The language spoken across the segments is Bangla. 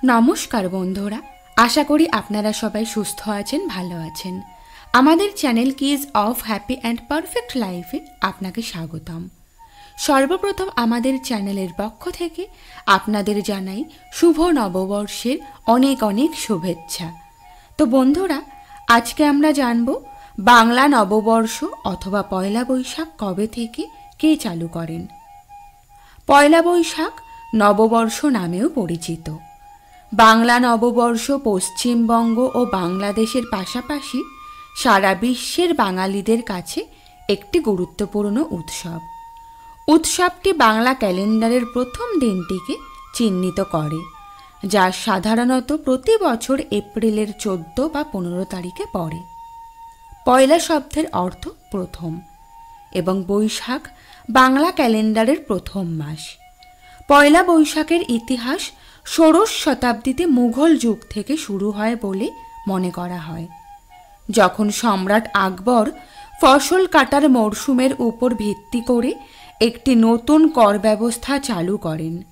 নমস্কার বন্ধুরা, আশা করি আপনারা সবাই সুস্থ আছেন, ভালো আছেন। আমাদের channel keys of happy and perfect লাইফে আপনাকে স্বাগতম। সর্বপ্রথম আমাদের চ্যানেলের পক্ষ থেকে আপনাদের জানাই শুভ নববর্ষের অনেক অনেক শুভেচ্ছা। তো বন্ধুরা, আজকে আমরা জানব বাংলা নববর্ষ অথবা পয়লা বৈশাখ কবে থেকে কে চালু করেন। পয়লা বৈশাখ নববর্ষ নামেও পরিচিত। বাংলা নববর্ষ পশ্চিমবঙ্গ ও বাংলাদেশের পাশাপাশি সারা বিশ্বের বাঙালিদের কাছে একটি গুরুত্বপূর্ণ উৎসব। উৎসবটি বাংলা ক্যালেন্ডারের প্রথম দিনটিকে চিহ্নিত করে, যা সাধারণত প্রতি বছর এপ্রিলের 14 বা 15 তারিখে পড়ে। পয়লা শব্দের অর্থ প্রথম এবং বৈশাখ বাংলা ক্যালেন্ডারের প্রথম মাস। পয়লা বৈশাখের ইতিহাস ষোড়শ শতাব্দীতে মুঘল যুগ থেকে শুরু হয় বলে মনে করা হয়, যখন সম্রাট আকবর ফসল কাটার মরশুমের উপর ভিত্তি করে একটি নতুন কর ব্যবস্থা চালু করেন।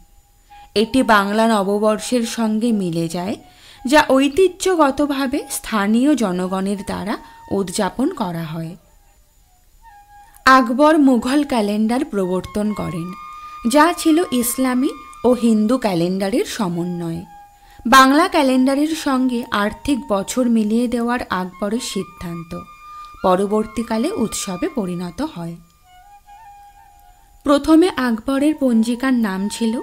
এটি বাংলা নববর্ষের সঙ্গে মিলে যায়, যা ঐতিহ্যগতভাবে স্থানীয় জনগণের দ্বারা উদযাপন করা হয়। আকবর মুঘল ক্যালেন্ডার প্রবর্তন করেন, যা ছিল ইসলামী ও হিন্দু ক্যালেন্ডারের সমন্বয়। বাংলা ক্যালেন্ডারের সঙ্গে আর্থিক বছর মিলিয়ে দেওয়ার আকবরের সিদ্ধান্ত পরবর্তীকালে উৎসবে পরিণত হয়। প্রথমে আকবরের পঞ্জিকার নাম ছিল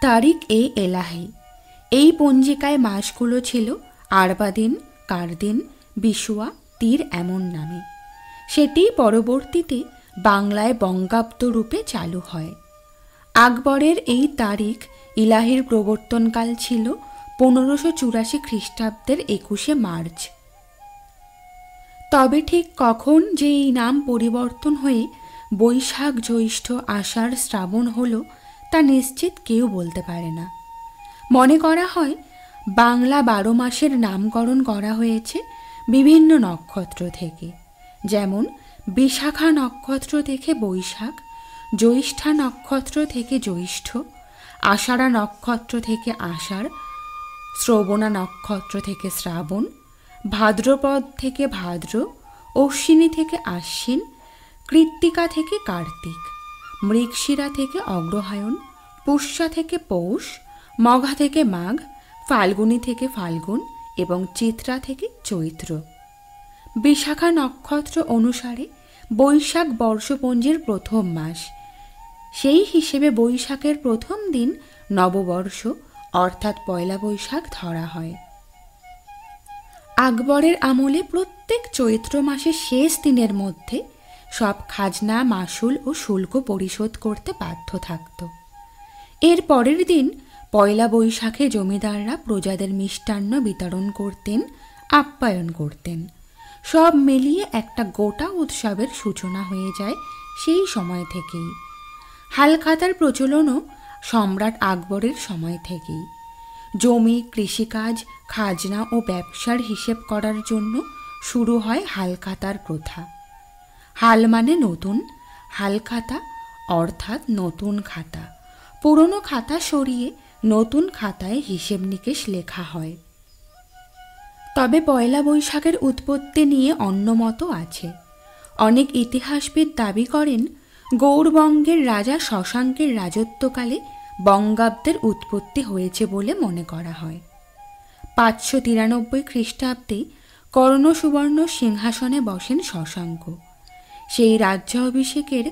তারিখ-এ-এলাহি। এই পঞ্জিকায় মাসগুলো ছিল আরবাদিন, কারদিন, বিশুয়া, তীর এমন নামে। সেটি পরবর্তীতে বাংলায় বঙ্গাব্দ রূপে চালু হয়। আকবরের এই তারিখ ইলাহির প্রবর্তনকাল ছিল 1584 খ্রিস্টাব্দের 21শে মার্চ। তবে ঠিক কখন যে এই নাম পরিবর্তন হয়ে বৈশাখ, জ্যৈষ্ঠ, আষাঢ়, শ্রাবণ হলো তা নিশ্চিত কেউ বলতে পারে না। মনে করা হয় বাংলা 12 মাসের নামকরণ করা হয়েছে বিভিন্ন নক্ষত্র থেকে, যেমন বিশাখা নক্ষত্র থেকে বৈশাখ, জ্যৈষ্ঠা নক্ষত্র থেকে জ্যৈষ্ঠ, আষাঢ়া নক্ষত্র থেকে আষাঢ়, শ্রবণা নক্ষত্র থেকে শ্রাবণ, ভাদ্রপদ থেকে ভাদ্র, অশ্বিনী থেকে আশ্বিন, কৃত্তিকা থেকে কার্তিক, মৃগশিরা থেকে অগ্রহায়ণ, পুষ্যা থেকে পৌষ, মঘা থেকে মাঘ, ফাল্গুনী থেকে ফাল্গুন এবং চিত্রা থেকে চৈত্র। বিশাখা নক্ষত্র অনুসারে বৈশাখ বর্ষপঞ্জির প্রথম মাস। সেই হিসেবে বৈশাখের প্রথম দিন নববর্ষ অর্থাৎ পয়লা বৈশাখ ধরা হয়। আকবরের আমলে প্রত্যেক চৈত্র মাসের শেষ দিনের মধ্যে সব খাজনা, মাসুল ও শুল্ক পরিশোধ করতে বাধ্য থাকত। এর পরের দিন পয়লা বৈশাখে জমিদাররা প্রজাদের মিষ্টান্ন বিতরণ করতেন, আপ্যায়ন করতেন। সব মিলিয়ে একটা গোটা উৎসবের সূচনা হয়ে যায় সেই সময় থেকেই। হালখাতার প্রচলনও সম্রাট আকবরের সময় থেকেই। জমি, কৃষিকাজ, খাজনা ও ব্যবসার হিসেব করার জন্য শুরু হয় হালখাতার প্রথা। হাল মানে নতুন, হালখাতা অর্থাৎ নতুন খাতা। পুরনো খাতা সরিয়ে নতুন খাতায় হিসেব নিকেশ লেখা হয়। তবে পয়লা বৈশাখের উৎপত্তি নিয়ে অন্য মত আছে। অনেক ইতিহাসবিদ দাবি করেন গৌড়বঙ্গের রাজা শশাঙ্কের রাজত্বকালে বঙ্গাব্দের উৎপত্তি হয়েছে বলে মনে করা হয়। 593 খ্রিস্টাব্দে কর্ণ সুবর্ণ সিংহাসনে বসেন শশাঙ্ক। সেই রাজ্য অভিষেকের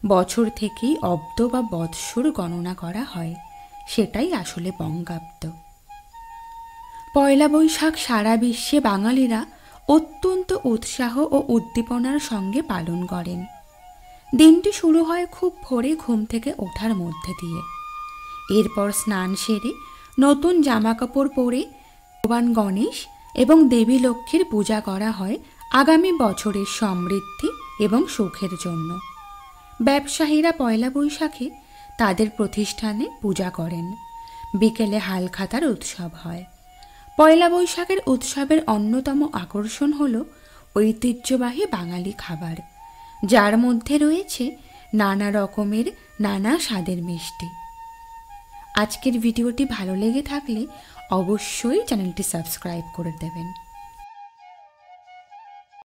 বছর থেকেই অব্দ বা বৎসর গণনা করা হয়, সেটাই আসলে বঙ্গাব্দ। পয়লা বৈশাখ সারা বিশ্বে বাঙালিরা অত্যন্ত উৎসাহ ও উদ্দীপনার সঙ্গে পালন করেন। দিনটি শুরু হয় খুব ভোরে ঘুম থেকে ওঠার মধ্যে দিয়ে। এরপর স্নান সেরে নতুন জামাকাপড় পরে ভগবান গণেশ এবং দেবী লক্ষ্মীর পূজা করা হয় আগামী বছরের সমৃদ্ধি এবং সুখের জন্য। ব্যবসায়ীরা পয়লা বৈশাখে তাদের প্রতিষ্ঠানে পূজা করেন। বিকেলে হালখাতার উৎসব হয়। পয়লা বৈশাখের উৎসবের অন্যতম আকর্ষণ হল ঐতিহ্যবাহী বাঙালি খাবার, যার মধ্যে রয়েছে নানা রকমের নানা স্বাদের মিষ্টি। আজকের ভিডিওটি ভালো লেগে থাকলে অবশ্যই চ্যানেলটি সাবস্ক্রাইব করে দেবেন।